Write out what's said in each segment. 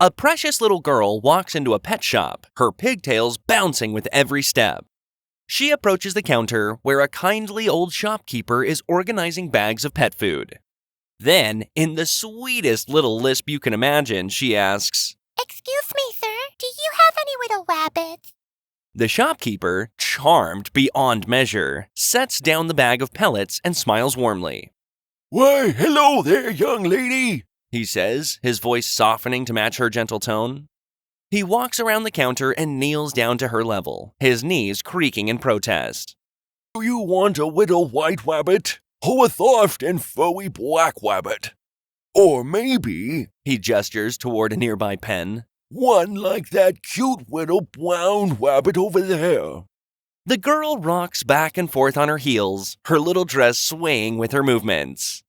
A precious little girl walks into a pet shop, her pigtails bouncing with every step. She approaches the counter where a kindly old shopkeeper is organizing bags of pet food. Then, in the sweetest little lisp you can imagine, she asks, "Excuse me, sir, do you have any little rabbits?" The shopkeeper, charmed beyond measure, sets down the bag of pellets and smiles warmly. "Why, hello there, young lady," he says, his voice softening to match her gentle tone. He walks around the counter and kneels down to her level, his knees creaking in protest. "Do you want a little white rabbit, or a soft and furry black rabbit? Or maybe," he gestures toward a nearby pen, "one like that cute little brown rabbit over there." The girl rocks back and forth on her heels, her little dress swaying with her movements.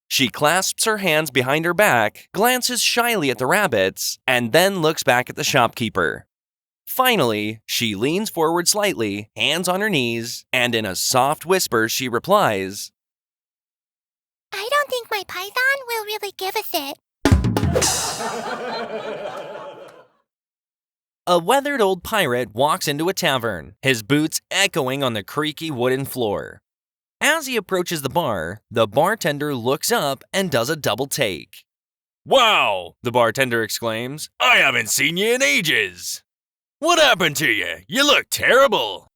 She clasps her hands behind her back, glances shyly at the rabbits, and then looks back at the shopkeeper. Finally, she leans forward slightly, hands on her knees, and in a soft whisper she replies, "I don't think my python will really give us it." A weathered old pirate walks into a tavern, his boots echoing on the creaky wooden floor. As he approaches the bar, the bartender looks up and does a double take. "Wow!" the bartender exclaims. "I haven't seen you in ages! What happened to you? You look terrible!"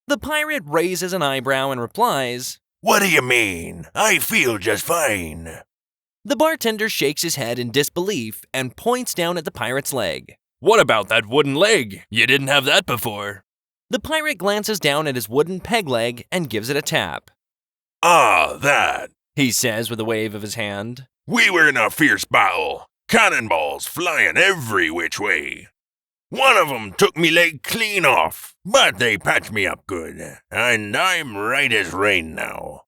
The pirate raises an eyebrow and replies, "What do you mean? I feel just fine." The bartender shakes his head in disbelief and points down at the pirate's leg. "What about that wooden leg? You didn't have that before." The pirate glances down at his wooden peg leg and gives it a tap. "Ah, that," he says with a wave of his hand. "We were in a fierce battle, cannonballs flying every which way. One of 'em took me leg clean off, but they patched me up good, and I'm right as rain now."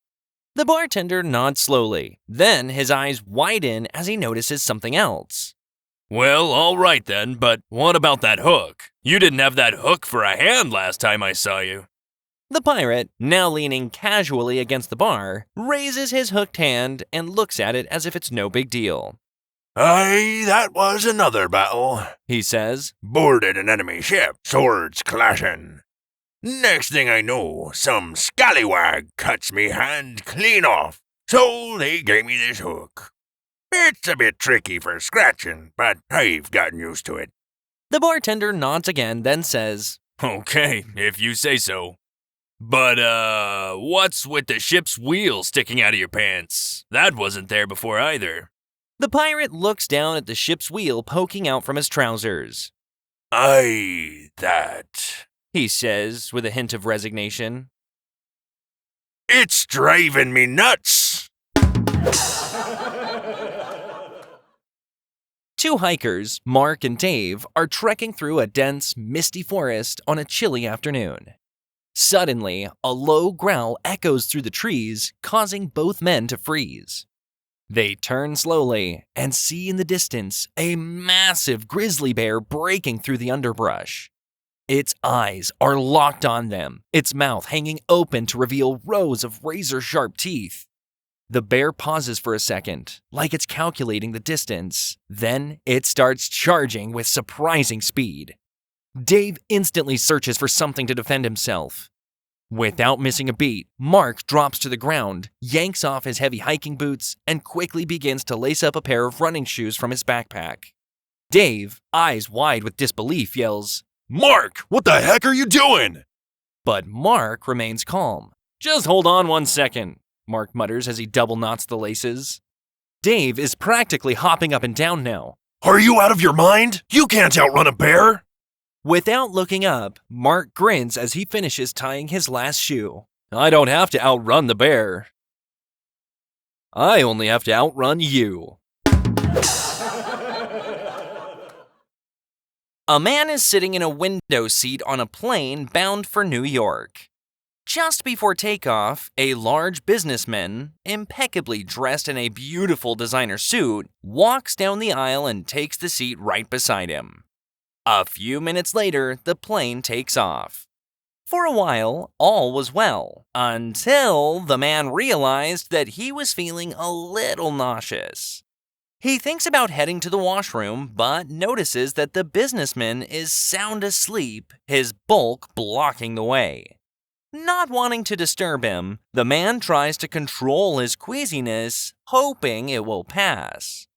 The bartender nods slowly, then his eyes widen as he notices something else. "Well, all right then, but what about that hook? You didn't have that hook for a hand last time I saw you." The pirate, now leaning casually against the bar, raises his hooked hand and looks at it as if it's no big deal. "Aye, that was another battle," he says. "Boarded an enemy ship, swords clashing. Next thing I know, some scallywag cuts me hand clean off, so they gave me this hook. It's a bit tricky for scratching, but I've gotten used to it." The bartender nods again, then says, "Okay, if you say so. But, what's with the ship's wheel sticking out of your pants? That wasn't there before either." The pirate looks down at the ship's wheel poking out from his trousers. "Aye, that," he says with a hint of resignation. "It's driving me nuts." Two hikers, Mark and Dave, are trekking through a dense, misty forest on a chilly afternoon. Suddenly, a low growl echoes through the trees, causing both men to freeze. They turn slowly and see in the distance a massive grizzly bear breaking through the underbrush. Its eyes are locked on them, its mouth hanging open to reveal rows of razor-sharp teeth. The bear pauses for a second, like it's calculating the distance. Then it starts charging with surprising speed. Dave instantly searches for something to defend himself. Without missing a beat, Mark drops to the ground, yanks off his heavy hiking boots, and quickly begins to lace up a pair of running shoes from his backpack. Dave, eyes wide with disbelief, yells, "Mark, what the heck are you doing?" But Mark remains calm. "Just hold on 1 second, Mark mutters as he double knots the laces. Dave is practically hopping up and down now. "Are you out of your mind? You can't outrun a bear!" Without looking up, Mark grins as he finishes tying his last shoe. "I don't have to outrun the bear. I only have to outrun you." A man is sitting in a window seat on a plane bound for New York. Just before takeoff, a large businessman, impeccably dressed in a beautiful designer suit, walks down the aisle and takes the seat right beside him. A few minutes later, the plane takes off. For a while, all was well, until the man realized that he was feeling a little nauseous. He thinks about heading to the washroom, but notices that the businessman is sound asleep, his bulk blocking the way. Not wanting to disturb him, the man tries to control his queasiness, hoping it will pass.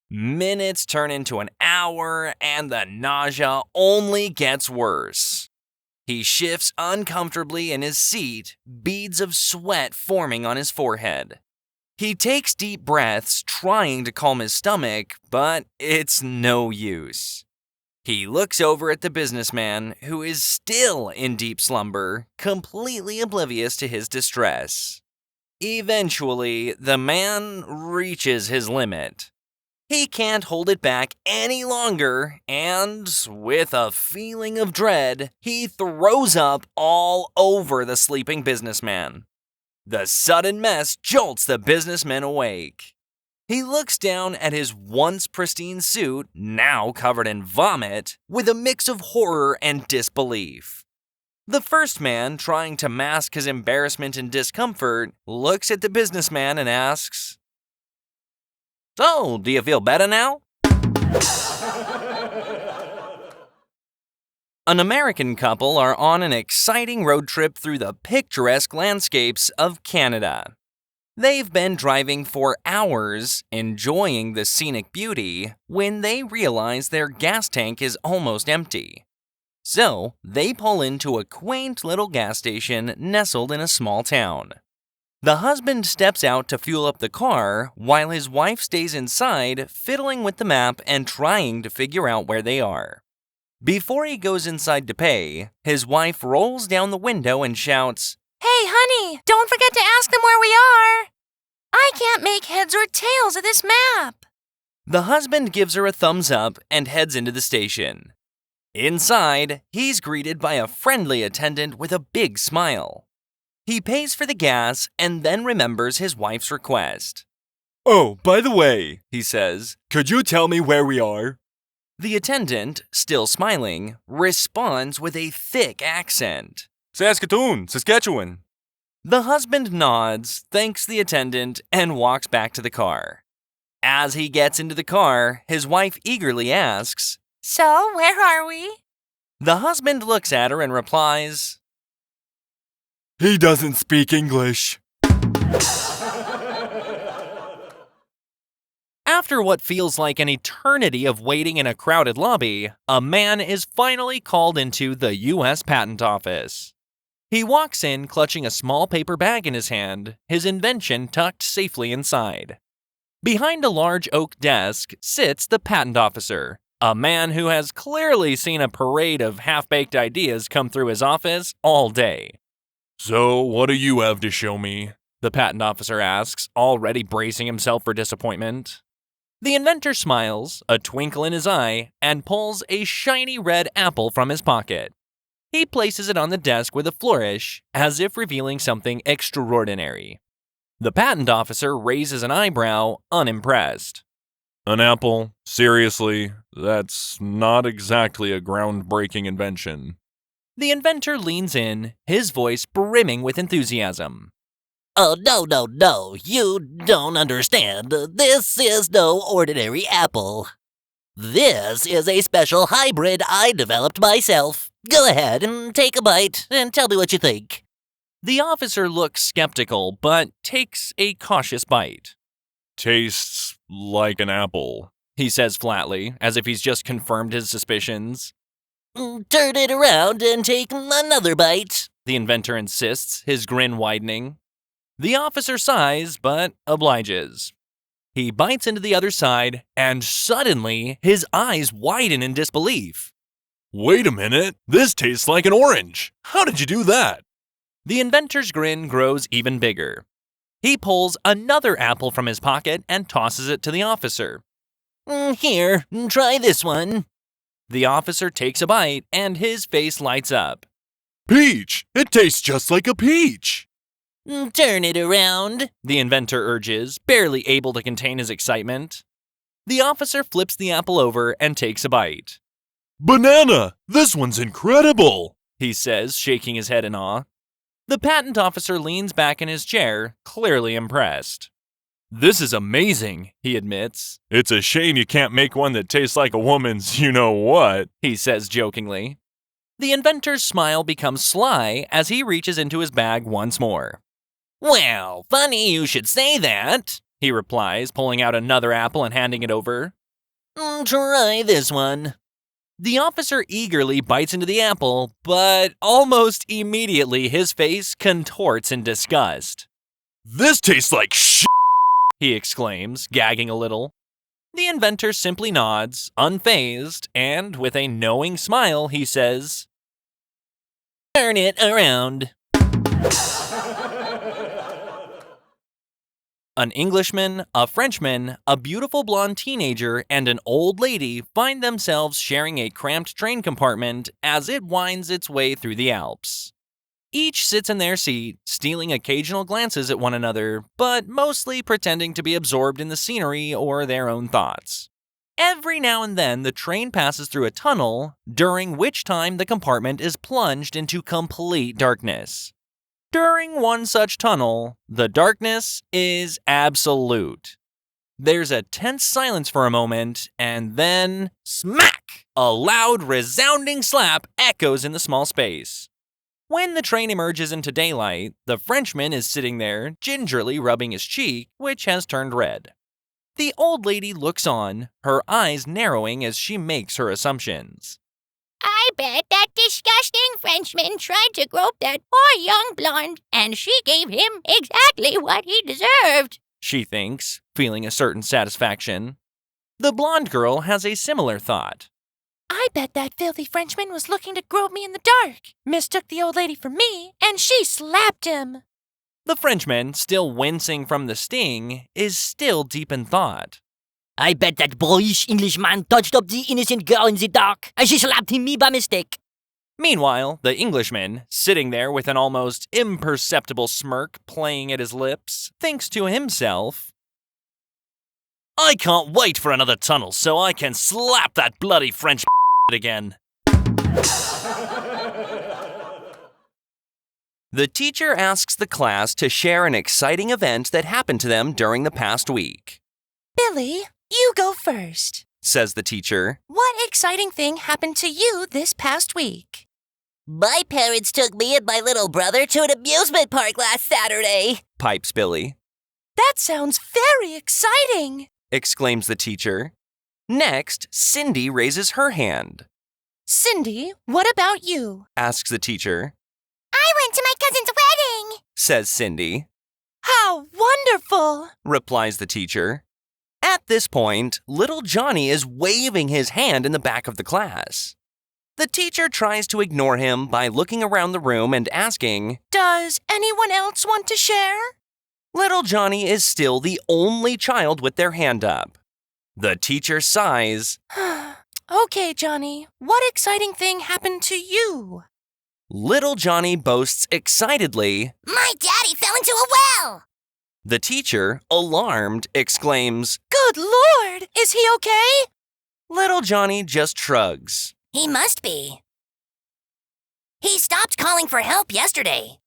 Minutes turn into an hour, and the nausea only gets worse. He shifts uncomfortably in his seat, beads of sweat forming on his forehead. He takes deep breaths, trying to calm his stomach, but it's no use. He looks over at the businessman, who is still in deep slumber, completely oblivious to his distress. Eventually, the man reaches his limit. He can't hold it back any longer, and, with a feeling of dread, he throws up all over the sleeping businessman. The sudden mess jolts the businessman awake. He looks down at his once pristine suit, now covered in vomit, with a mix of horror and disbelief. The first man, trying to mask his embarrassment and discomfort, looks at the businessman and asks, "So, do you feel better now?" An American couple are on an exciting road trip through the picturesque landscapes of Canada. They've been driving for hours, enjoying the scenic beauty, when they realize their gas tank is almost empty. So, they pull into a quaint little gas station nestled in a small town. The husband steps out to fuel up the car, while his wife stays inside, fiddling with the map and trying to figure out where they are. Before he goes inside to pay, his wife rolls down the window and shouts, Hey, honey, don't forget to ask them where we are. I can't make heads or tails of this map. The husband gives her a thumbs up and heads into the station. Inside, he's greeted by a friendly attendant with a big smile. He pays for the gas and then remembers his wife's request. "Oh, by the way," he says, "could you tell me where we are?" The attendant, still smiling, responds with a thick accent. "Saskatoon, Saskatchewan." The husband nods, thanks the attendant, and walks back to the car. As he gets into the car, his wife eagerly asks, So, where are we? The husband looks at her and replies, "He doesn't speak English." After what feels like an eternity of waiting in a crowded lobby, a man is finally called into the U.S. Patent Office. He walks in clutching a small paper bag in his hand, his invention tucked safely inside. Behind a large oak desk sits the patent officer, a man who has clearly seen a parade of half-baked ideas come through his office all day. "So, what do you have to show me?" The patent officer asks, already bracing himself for disappointment. The inventor smiles, a twinkle in his eye, and pulls a shiny red apple from his pocket. He places it on the desk with a flourish, as if revealing something extraordinary. The patent officer raises an eyebrow, unimpressed. "An apple? Seriously? That's not exactly a groundbreaking invention." The inventor leans in, his voice brimming with enthusiasm. Oh, no, you don't understand. This is no ordinary apple. This is a special hybrid I developed myself. Go ahead and take a bite and tell me what you think. The officer looks skeptical, but takes a cautious bite. "Tastes like an apple," He says flatly, as if he's just confirmed his suspicions. Turn it around and take another bite. The inventor insists, his grin widening. The officer sighs, but obliges. He bites into the other side, and suddenly, his eyes widen in disbelief. "Wait a minute, this tastes like an orange. How did you do that?" The inventor's grin grows even bigger. He pulls another apple from his pocket and tosses it to the officer. Here, try this one. The officer takes a bite, and his face lights up. "Peach! It tastes just like a peach!" Turn it around, The inventor urges, barely able to contain his excitement. The officer flips the apple over and takes a bite. "Banana! This one's incredible!" He says, shaking his head in awe. The patent officer leans back in his chair, clearly impressed. This is amazing, he admits. It's a shame you can't make one that tastes like a woman's you-know-what, He says jokingly. The inventor's smile becomes sly as he reaches into his bag once more. Well, funny you should say that, he replies, pulling out another apple and handing it over. Try this one. The officer eagerly bites into the apple, but almost immediately his face contorts in disgust. This tastes like shit. He exclaims, gagging a little. The inventor simply nods, unfazed, and with a knowing smile, he says, Turn it around. An Englishman, a Frenchman, a beautiful blonde teenager, and an old lady find themselves sharing a cramped train compartment as it winds its way through the Alps. Each sits in their seat, stealing occasional glances at one another, but mostly pretending to be absorbed in the scenery or their own thoughts. Every now and then, the train passes through a tunnel, during which time the compartment is plunged into complete darkness. During one such tunnel, the darkness is absolute. There's a tense silence for a moment, and then, smack! A loud, resounding slap echoes in the small space. When the train emerges into daylight, the Frenchman is sitting there, gingerly rubbing his cheek, which has turned red. The old lady looks on, her eyes narrowing as she makes her assumptions. I bet that disgusting Frenchman tried to grope that poor young blonde, and she gave him exactly what he deserved, She thinks, feeling a certain satisfaction. The blonde girl has a similar thought. I bet that filthy Frenchman was looking to grope me in the dark, mistook the old lady for me, and she slapped him. The Frenchman, still wincing from the sting, is still deep in thought. I bet that boyish Englishman touched up the innocent girl in the dark, and she slapped me by mistake. Meanwhile, the Englishman, sitting there with an almost imperceptible smirk playing at his lips, thinks to himself, I can't wait for another tunnel so I can slap that bloody French again. The teacher asks the class to share an exciting event that happened to them during the past week. Billy, you go first. Says the teacher. What exciting thing happened to you this past week? My parents took me and my little brother to an amusement park last Saturday. Pipes Billy. That sounds very exciting. Exclaims the teacher. Next, Cindy raises her hand. Cindy, what about you? Asks the teacher. I went to my cousin's wedding, Says Cindy. How wonderful! Replies the teacher. At this point, little Johnny is waving his hand in the back of the class. The teacher tries to ignore him by looking around the room and asking, Does anyone else want to share? Little Johnny is still the only child with their hand up. The teacher sighs. Okay, Johnny, what exciting thing happened to you? Little Johnny boasts excitedly. My daddy fell into a well! The teacher, alarmed, exclaims, Good Lord! Is he okay? Little Johnny just shrugs. He must be. He stopped calling for help yesterday.